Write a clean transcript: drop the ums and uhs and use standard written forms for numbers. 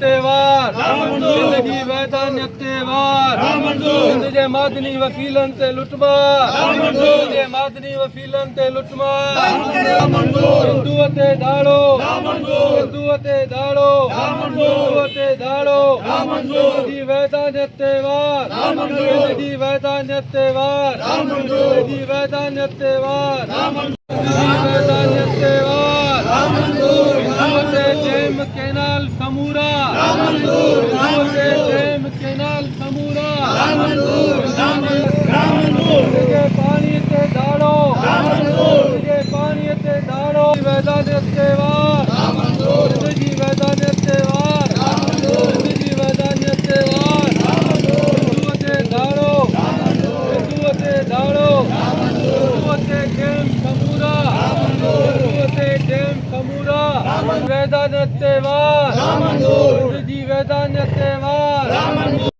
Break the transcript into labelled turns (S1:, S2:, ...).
S1: त्योहार जिंदगी वैधान्य त्योहार जे मादनी वकीलन ते लुटमार जे मादनी वकीलन ते लुटमार हिंदुओं ते दाड़ो हिंदुओं ते दाड़ो हिंदुओं ते दाड़ो जिंदगी वैधान्य त्योहार जिंदगी वैधान्य त्योहार जिंदगी वैधान्य त्योहार वैधान्य त्योहार हिंदुओं ते डैम कैनाल समूरा हिंदुओं ते डैम कैनाल समूरा के पानी ते दाड़ो के पानी ते दाड़ो वैधान्य त्योहार जिंदगी वैधान्य त्योहार जिंदगी वैधान्य त्योहार हिंदुओं ते दाड़ो हिंदुओं ते दाड़ो हिंदुओं ते डैम समूरा हिंदुओं ते डैम समूरा वैधान्य त्योहार जिंदगी वैधान्य त्योहार